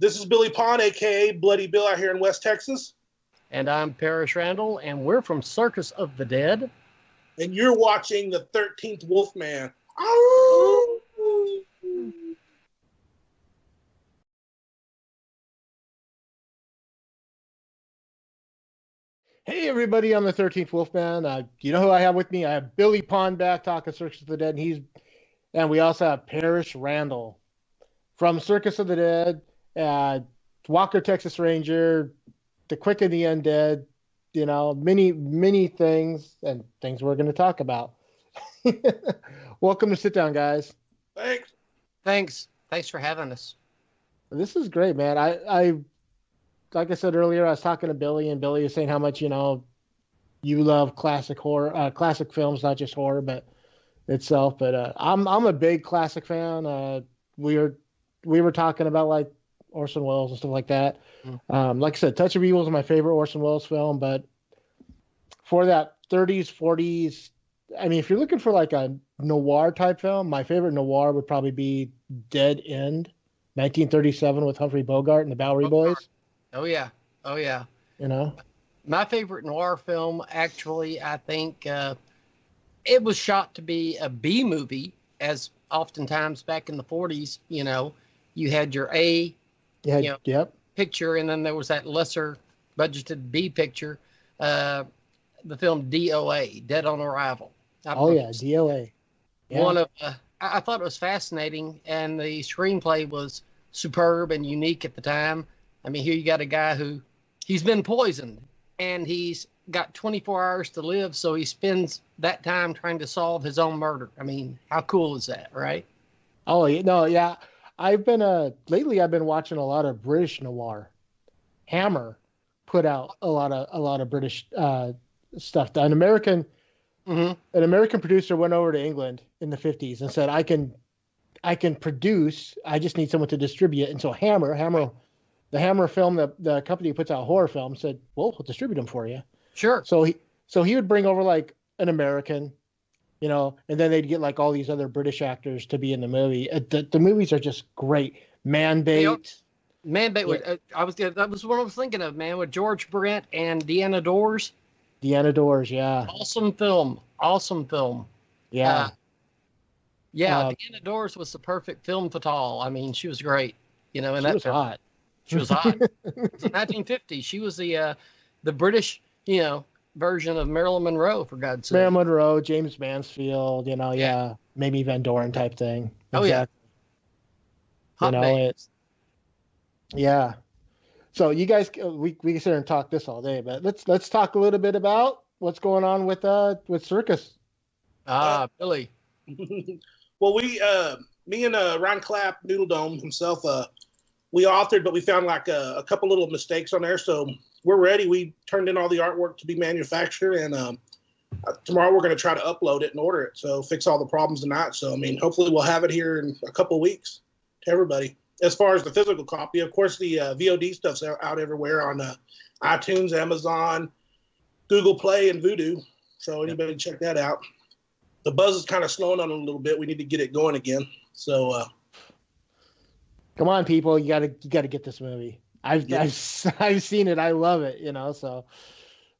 This is Billy Pon, a.k.a. Bloody Bill, out here in West Texas. And I'm Parrish Randall, and we're from Circus of the Dead. And you're watching the 13th Wolfman. Hey, everybody on the 13th Wolfman. You know who I have with me? I have Billy Pon back talking Circus of the Dead, and we also have Parrish Randall from Circus of the Dead, Walker, Texas Ranger, The Quick and the Undead, many things and things we're going to talk about. Welcome to Sit Down, guys. Thanks for having us. This is great, man. I like I said earlier, I was talking to Billy, and Billy was saying how much, you love classic horror, classic films, not just horror, but itself. But I'm a big classic fan. We were talking about like Orson Welles and stuff like that. Like I said, Touch of Evil is my favorite Orson Welles film, but for that 30s, 40s, I mean, if you're looking for like a noir type film, my favorite noir would probably be Dead End, 1937 with Humphrey Bogart and the Bowery Boys. Oh yeah. My favorite noir film, actually, I think it was shot to be a B movie, as oftentimes back in the 40s, you had your A picture, and then there was that lesser budgeted B picture, the film DOA, Dead on Arrival. DOA. Yeah. One of I thought it was fascinating, and the screenplay was superb and unique at the time. I mean, here you got a guy he's been poisoned, and he's got 24 hours to live, so he spends that time trying to solve his own murder. I mean, how cool is that, right? Oh, no, yeah. Lately I've been watching a lot of British noir. Hammer put out a lot of British stuff. An American producer went over to England in the 50s and said, I can produce, I just need someone to distribute. And so the Hammer film, the company who puts out horror films, said, well, we'll distribute them for you. Sure. So he would bring over like an American, and then they'd get like all these other British actors to be in the movie. The movies are just great. Man-Bait. Man-Bait. Yeah. That was what I was thinking of, man, with George Brent and Deanna Dores. Deanna Dores, yeah. Awesome film. Yeah. Deanna Dores was the perfect film fatale. I mean, she was great. And she that was film. hot. She was hot. It was in 1950. She was the British, version of Marilyn Monroe, for God's sake. Marilyn Monroe, James Mansfield, maybe Van Doren type thing. Oh, exactly. Yeah. Yeah. So you guys, we can sit here and talk this all day, but let's talk a little bit about what's going on with Circus. Billy. Well, me and Ron Clapp, Noodle Dome himself, we authored, but we found like a couple little mistakes on there. So we're ready. We turned in all the artwork to be manufactured, and tomorrow we're going to try to upload it and order it. So fix all the problems tonight. So, I mean, hopefully we'll have it here in a couple of weeks to everybody. As far as the physical copy, of course, the VOD stuff's out everywhere on iTunes, Amazon, Google Play, and Vudu. So anybody check that out. The buzz is kind of slowing on a little bit. We need to get it going again. So, come on, people! You gotta get this movie. I've seen it. I love it. So,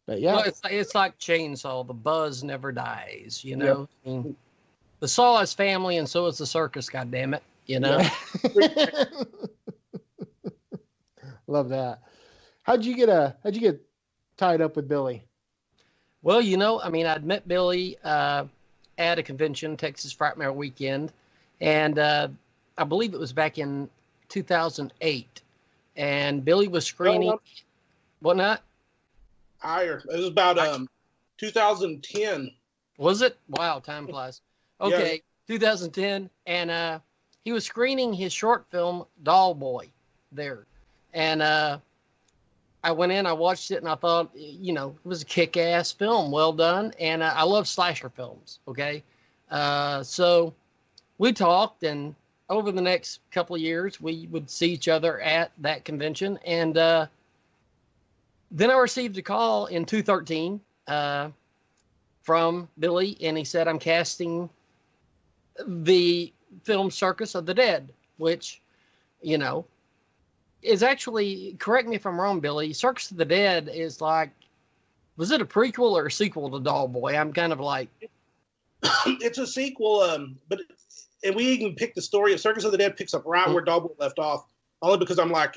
but yeah, well, it's like Chainsaw. The buzz never dies. Yep. I mean, the Saw is family, and so is the circus. God damn it! Yeah. Love that. How'd you get tied up with Billy? Well, I mean, I'd met Billy at a convention, Texas Frightmare Weekend, and I believe it was back in 2008. And Billy was screening. What not? Higher. It was about 2010. Was it? Wow, time flies. Okay, yeah. 2010, and he was screening his short film Doll Boy there, and I went in, I watched it, and I thought, it was a kick-ass film, well done, and I love slasher films. Okay, so we talked, and over the next couple of years, we would see each other at that convention. And then I received a call in 2013 from Billy, and he said, I'm casting the film Circus of the Dead, which, is actually, correct me if I'm wrong, Billy, Circus of the Dead is like, was it a prequel or a sequel to Doll Boy? I'm kind of like... It's a sequel, and we even picked the story of Circus of the Dead picks up right where Doll Boy left off, only because I'm like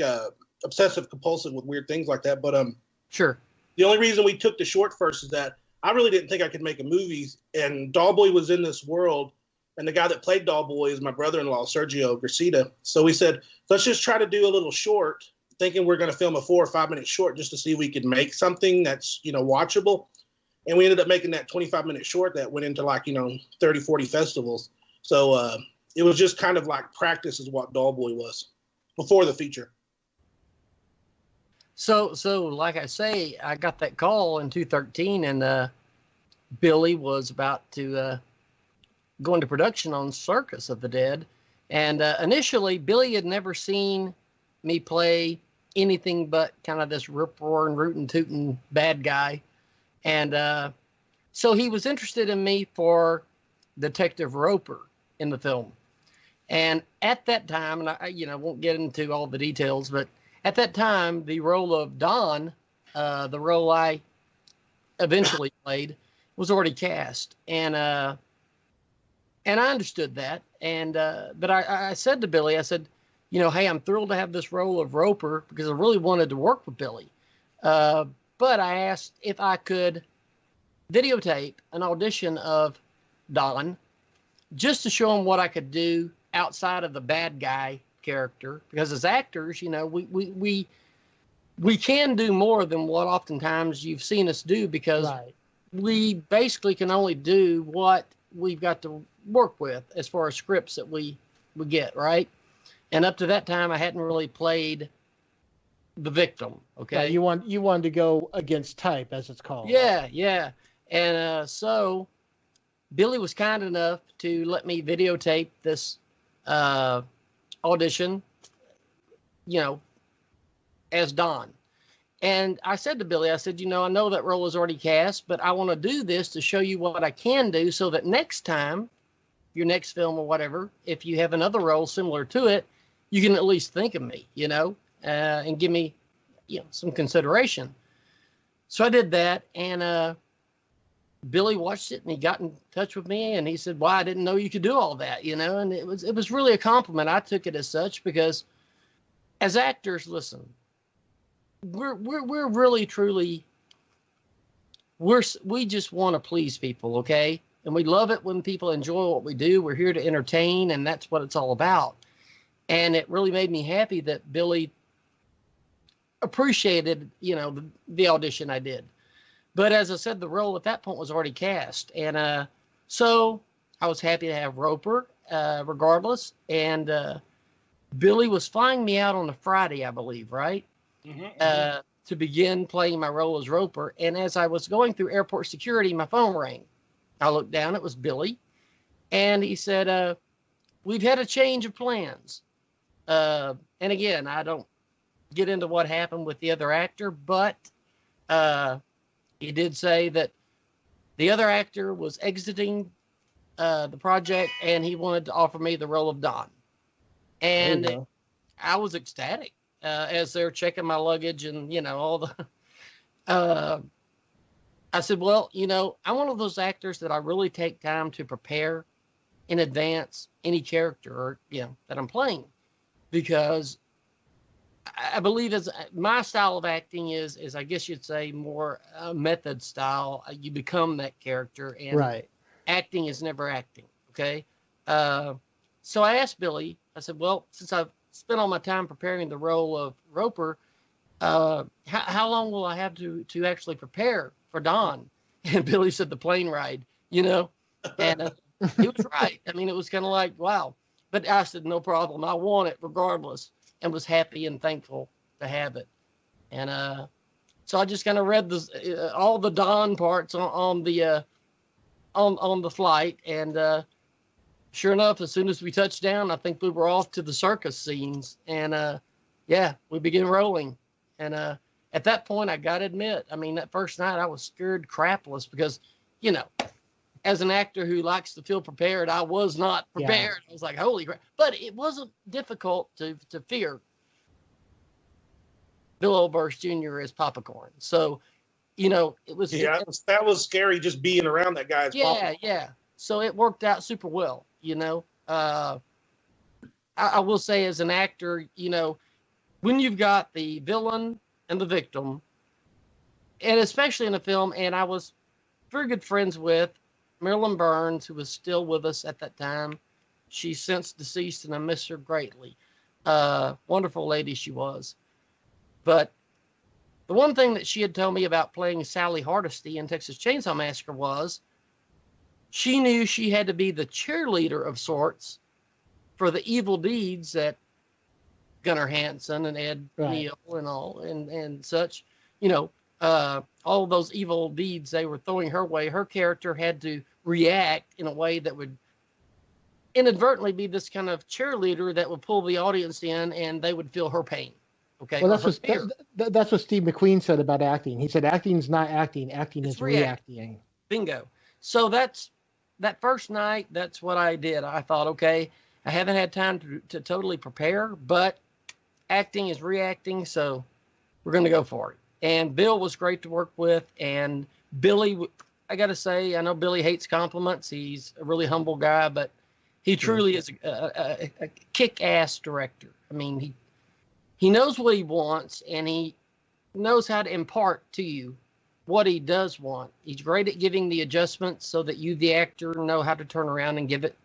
obsessive compulsive with weird things like that. But sure. The only reason we took the short first is that I really didn't think I could make a movie, and Doll Boy was in this world, and the guy that played Doll Boy is my brother-in-law, Sergio Gracita. So we said, let's just try to do a little short, thinking we're going to film a 4 or 5 minute short just to see if we could make something that's, watchable. And we ended up making that 25-minute short that went into 30, 40 festivals. So it was just kind of like practice is what Doll Boy was before the feature. So like I say, I got that call in 2013, and Billy was about to go into production on Circus of the Dead. And initially, Billy had never seen me play anything but kind of this rip-roaring, rootin'-tootin' bad guy. And so he was interested in me for Detective Roper in the film. And at that time, and I won't get into all the details, but at that time, the role of Don, the role I eventually played, was already cast. And I understood that. And but I said to Billy, I said, hey, I'm thrilled to have this role of Roper because I really wanted to work with Billy. But I asked if I could videotape an audition of Don just to show him what I could do outside of the bad guy character. Because as actors, we can do more than what oftentimes you've seen us do, because we basically can only do what we've got to work with as far as scripts that we get, right? And up to that time, I hadn't really played the victim. Okay. Right, you wanted to go against type, as it's called. Yeah. And so Billy was kind enough to let me videotape this audition, as Don. And I said to Billy, I said, I know that role is already cast, but I want to do this to show you what I can do so that next time, your next film or whatever, if you have another role similar to it, you can at least think of me, and give me, some consideration. So I did that, and Billy watched it, and he got in touch with me, and he said, "Well, I didn't know you could do all that," and it was really a compliment. I took it as such because, as actors, listen, we're really truly we just want to please people, okay? And we love it when people enjoy what we do. We're here to entertain, and that's what it's all about. And it really made me happy that Billy appreciated, the audition I did. But as I said, the role at that point was already cast. And so I was happy to have Roper, regardless. And Billy was flying me out on a Friday, I believe, right? Mm-hmm. To begin playing my role as Roper. And as I was going through airport security, my phone rang. I looked down, it was Billy. And he said, we've had a change of plans. And again, I don't get into what happened with the other actor, but he did say that the other actor was exiting the project, and he wanted to offer me the role of Don. And I was ecstatic as they're checking my luggage and, all the... I said, well, I'm one of those actors that I really take time to prepare in advance any character, that I'm playing. Because I believe as my style of acting is I guess you'd say more method style. You become that character, and acting is never acting. Okay. So I asked Billy, I said, well, since I've spent all my time preparing the role of Roper, how long will I have to actually prepare for Don? And Billy said the plane ride, and he was right. I mean, it was kind of like, wow. But I said, no problem. I want it regardless, and was happy and thankful to have it. And so I just kind of read all the Don parts on the flight. And sure enough, as soon as we touched down, I think we were off to the circus scenes. And we began rolling. And at that point, I got to admit, I mean, that first night I was scared crapless because, as an actor who likes to feel prepared, I was not prepared. Yeah. I was like, holy crap. But it wasn't difficult to fear. Bill Oberst Jr. as Popcorn. So, you know, it was that was scary just being around that guy. Yeah. So it worked out super well. You know, I will say as an actor, you know, when you've got the villain and the victim, and especially in a film, and I was very good friends with Marilyn Burns, who was still with us at that time. She's since deceased, and I miss her greatly. Wonderful lady she was. But the one thing that she had told me about playing Sally Hardesty in Texas Chainsaw Massacre was she knew she had to be the cheerleader of sorts for the evil deeds that Gunnar Hansen and Ed Neal and all and such, you know, all those evil deeds they were throwing her way. Her character had to react in a way that would inadvertently be this kind of cheerleader that would pull the audience in and they would feel her pain. Okay. Well, that's what Steve McQueen said about acting. He said acting's not acting. Acting is reacting. Bingo. So that first night, that's what I did. I thought, okay, I haven't had time to totally prepare, but acting is reacting, so we're going to go for it. And Bill was great to work with, and Billy, I got to say, I know Billy hates compliments. He's a really humble guy, but he truly is a kick-ass director. I mean, he knows what he wants, and he knows how to impart to you what he does want. He's great at giving the adjustments so that you, the actor, know how to turn around and give it,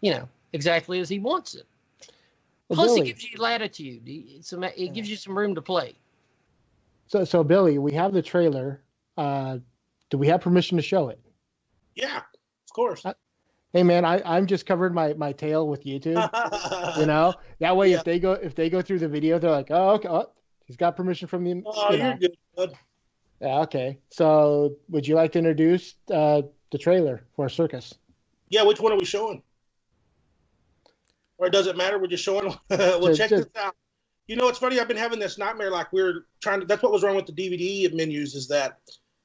you know, exactly as he wants it. Plus, Billy, it gives you latitude. It gives you some room to play. So Billy, we have the trailer. Do we have permission to show it? Yeah, of course. Hey man, I'm just covering my tail with YouTube. You know, that way if they go through the video, they're like, oh, okay, he's got permission from the. Oh, you're good, bud. Yeah, okay. So, would you like to introduce the trailer for Circus? Yeah, which one are we showing? Or does it matter? We're just showing. Well, check this out. You know, it's funny. I've been having this nightmare. Like we're trying to. That's what was wrong with the DVD menus. Is that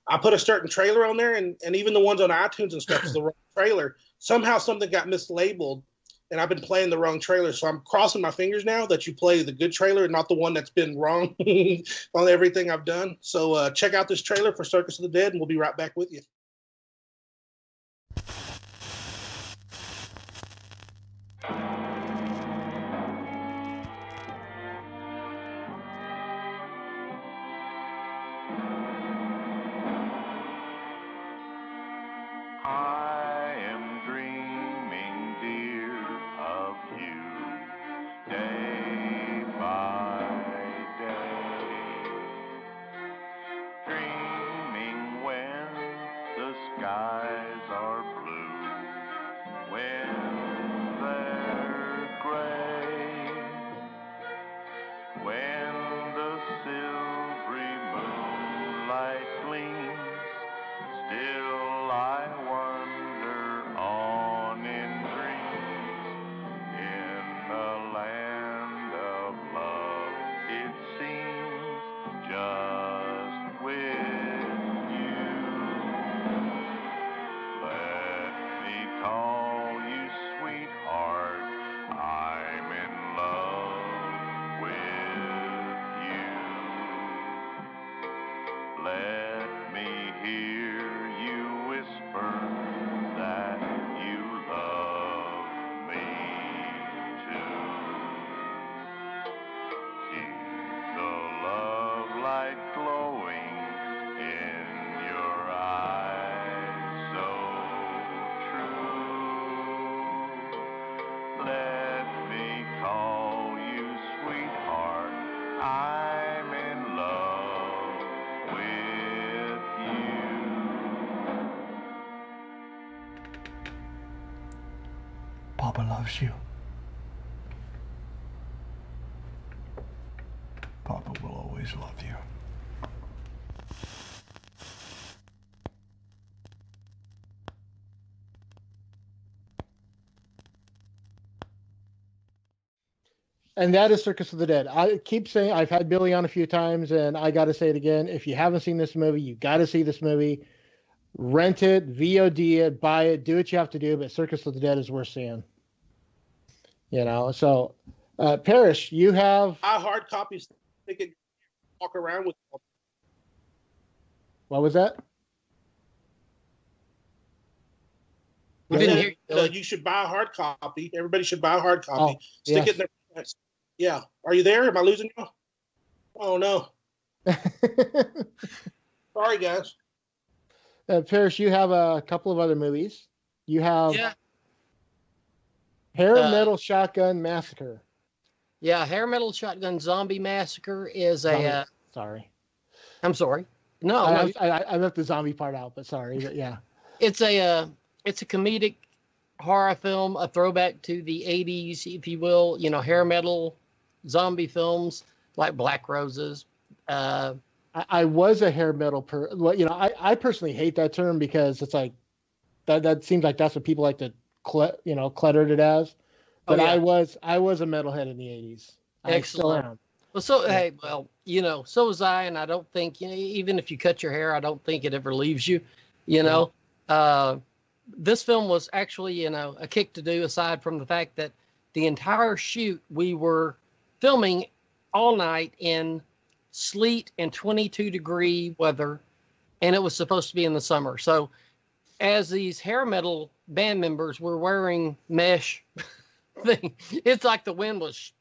I put a certain trailer on there, and even the ones on iTunes and stuff is the wrong trailer. Somehow something got mislabeled, and I've been playing the wrong trailer. So I'm crossing my fingers now that you play the good trailer and not the one that's been wrong on everything I've done. So check out this trailer for Circus of the Dead, and we'll be right back with you. Papa loves you. Papa will always love you. And that is Circus of the Dead. I keep saying, I've had Billy on a few times, and I got to say it again. If you haven't seen this movie, you got to see this movie. Rent it, VOD it, buy it, do what you have to do, but Circus of the Dead is worth seeing. You know, so Parrish, you have hard copies. walk around with. What was that? We didn't hear you, Billy. You should buy a hard copy. Everybody should buy a hard copy. Stick yes. it in their pants. Yeah. Are you there? Am I losing you? Oh, no. Sorry, guys. Parrish, you have a couple of other movies. You have Hair Metal Shotgun Massacre. Yeah, Hair Metal Shotgun Zombie Massacre is a. Sorry. I'm sorry. No, I left the zombie part out, but sorry. But yeah. It's a comedic horror film, a throwback to the 80s, if you will. You know, hair metal zombie films like Black Roses. I was a hair metal I personally hate that term because it's like that seems like that's what people like to cluttered it as. But I was a metalhead in the 80s. I still am. Well, so was I, and I don't think, even if you cut your hair, I don't think it ever leaves you. This film was actually, a kick to do, aside from the fact that the entire shoot we were filming all night in sleet and 22-degree weather, and it was supposed to be in the summer. So as these hair metal band members were wearing mesh thing, it's like the wind was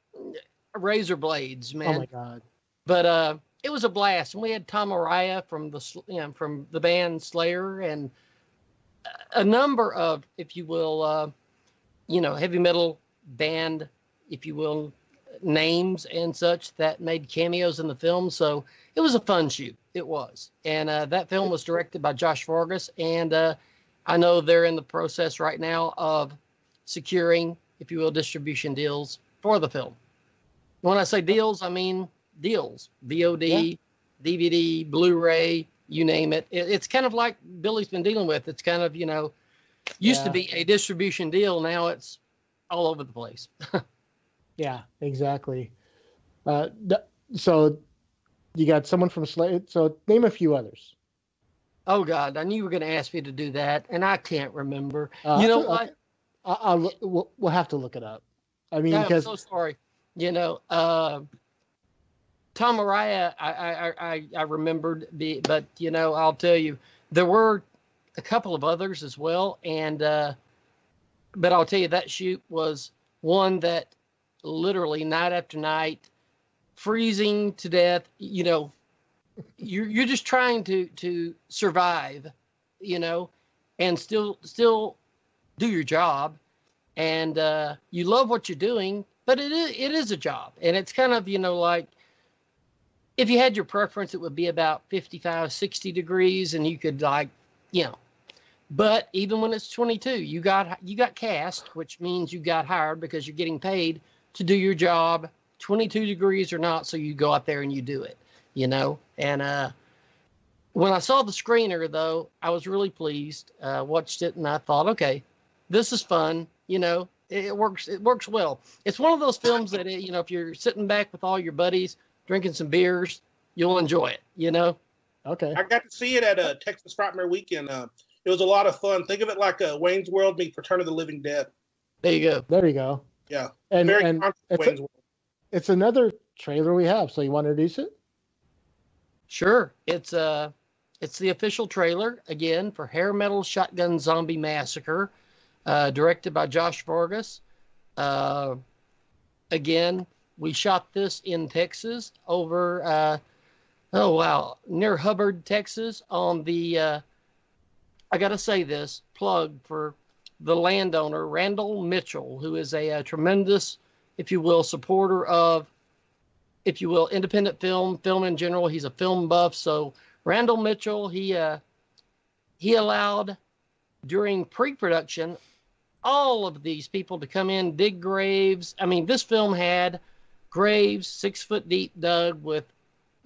razor blades, man. Oh my God. But it was a blast. And we had Tom Araya from the band Slayer, and a number of, if you will, heavy metal band, if you will, names and such that made cameos in the film. So it was a fun shoot. It was. And that film was directed by Josh Vargas. And I know they're in the process right now of securing, if you will, distribution deals for the film. When I say deals, I mean deals. VOD, DVD, Blu-ray, you name it. It's kind of like Billy's been dealing with. It's kind of, used to be a distribution deal. Now it's all over the place. Yeah, exactly. So you got someone from Slade. So name a few others. Oh God, I knew you were going to ask me to do that, and I can't remember. You know what? We'll have to look it up. I mean, I'm so sorry. Tom Araya, I remembered, but I'll tell you, there were a couple of others as well, and but I'll tell you, that shoot was one that literally night after night, freezing to death. You're just trying to survive, and still do your job, and you love what you're doing, but it is a job, and it's kind of like, if you had your preference, it would be about 55, 60 degrees, and you could but even when it's 22, you got cast, which means you got hired because you're getting paid to do your job, 22 degrees or not. So you go out there and you do it, and when I saw the screener, though, I was really pleased, watched it, and I thought, okay, this is fun. It works well. It's one of those films that, if you're sitting back with all your buddies, drinking some beers, you'll enjoy it, Okay. I got to see it at Texas Frightmare Weekend. It was a lot of fun. Think of it like Wayne's World meets Return of the Living Dead. There you go. Yeah. And Wayne's World. It's another trailer we have. So you want to introduce it? Sure. It's the official trailer, again, for Hair Metal Shotgun Zombie Massacre, directed by Josh Vargas. Again, we shot this in Texas over, near Hubbard, Texas, on the, I got to say this, plug for the landowner, Randall Mitchell, who is a tremendous, if you will, supporter of, if you will, independent film in general. He's a film buff. So Randall Mitchell, he allowed, during pre-production, all of these people to come in, dig graves. I mean, this film had graves 6 foot deep dug with,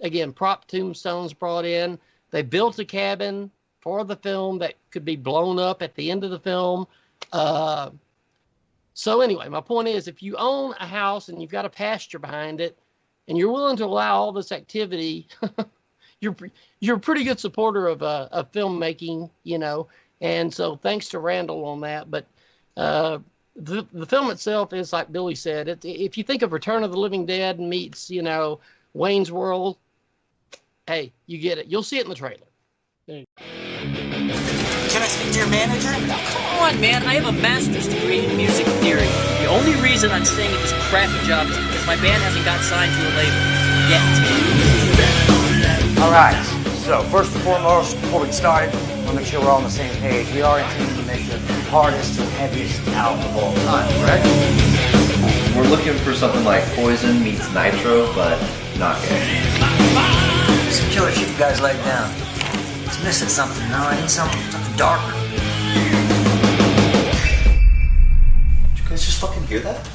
again, prop tombstones brought in. They built a cabin for the film that could be blown up at the end of the film. So anyway, my point is, if you own a house and you've got a pasture behind it, and you're willing to allow all this activity, you're a pretty good supporter of filmmaking, And so thanks to Randall on that. But the film itself is, like Billy said, if you think of Return of the Living Dead meets, Wayne's World, hey, you get it. You'll see it in the trailer. Can I speak to your manager? Come on, man. I have a master's degree in music theory. The only reason I'm staying at this crappy job is because my band hasn't got signed to a label yet. All right. So first and foremost, before we get started, we'll make sure we're all on the same page. We are intending to make the hardest and heaviest album of all time, correct? We're looking for something like Poison meets Nitro, but not good. Some killer shit you guys laid down. It's missing something, no? I need something darker. Did you guys just fucking hear that?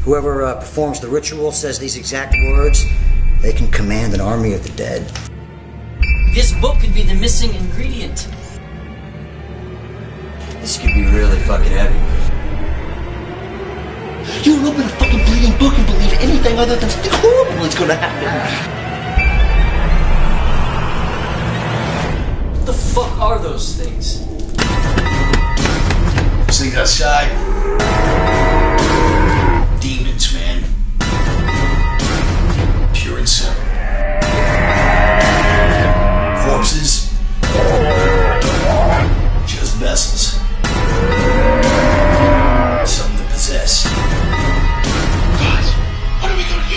Whoever performs the ritual says these exact words, they can command an army of the dead. This book could be the missing ingredient. This could be really fucking heavy. You don't open a fucking bleeding book and believe anything other than something horrible is gonna happen. What the fuck are those things? See outside. Demons, man. Pure and simple. Corpses. Just vessels. Something to possess. Guys, what are we gonna do?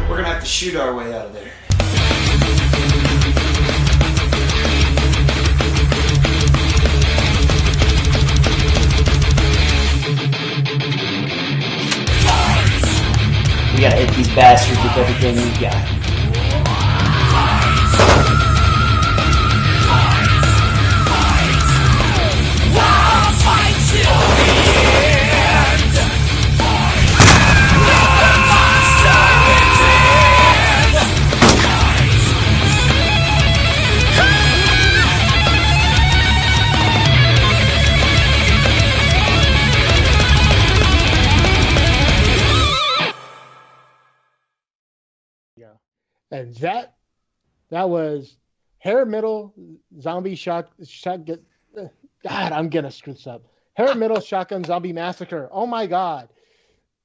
We're gonna have to shoot our way out of there. We gotta hit these bastards with everything we got. And that was harimetal zombie shotgun. God, I'm gonna screw this up. Harimetal Shotgun Zombie Massacre. Oh my God,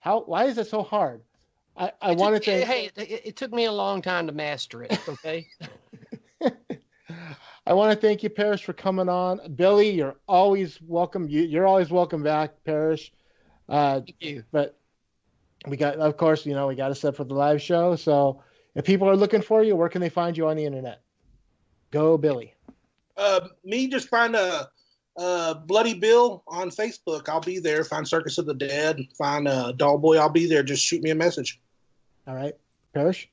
why is it so hard? I wanted to. Hey, it took me a long time to master it. Okay. I want to thank you, Parrish, for coming on. Billy, you're always welcome. You're always welcome back, Parrish. Thank you. But we got, of course, we got to set for the live show. So if people are looking for you, where can they find you on the internet? Go, Billy. Me, just find a Bloody Bill on Facebook. I'll be there. Find Circus of the Dead. Find Doll Boy. I'll be there. Just shoot me a message. All right. Parrish?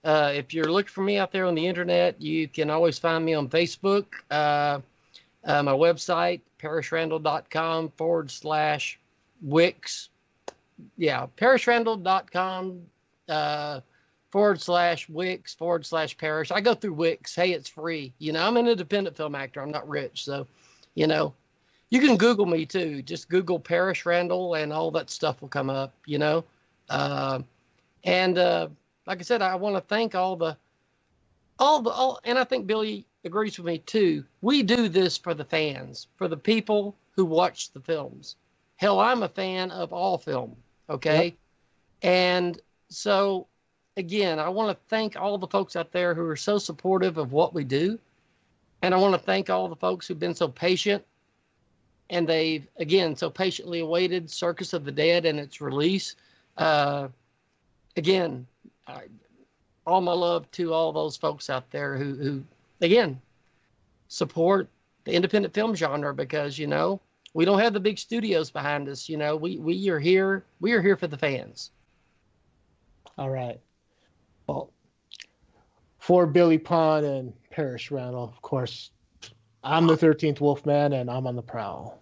If you're looking for me out there on the internet, you can always find me on Facebook. My website, parishrandall.com/Wix. Yeah, parishrandall.com /Wix/Parish. I go through Wix. Hey, it's free. I'm an independent film actor. I'm not rich. So, you can Google me too. Just Google Parrish Randall and all that stuff will come up, like I said, I want to thank all, and I think Billy agrees with me too. We do this for the fans, for the people who watch the films. Hell, I'm a fan of all film. Okay. Yep. And so again, I want to thank all the folks out there who are so supportive of what we do. And I want to thank all the folks who've been so patient, and they've, again, so patiently awaited Circus of the Dead and its release. Again, all my love to all those folks out there who again, support the independent film genre, because, we don't have the big studios behind us. We are here. We are here for the fans. All right. Well, for Billy Pon and Parrish Randall, of course, I'm the 13th Wolfman, and I'm on the prowl.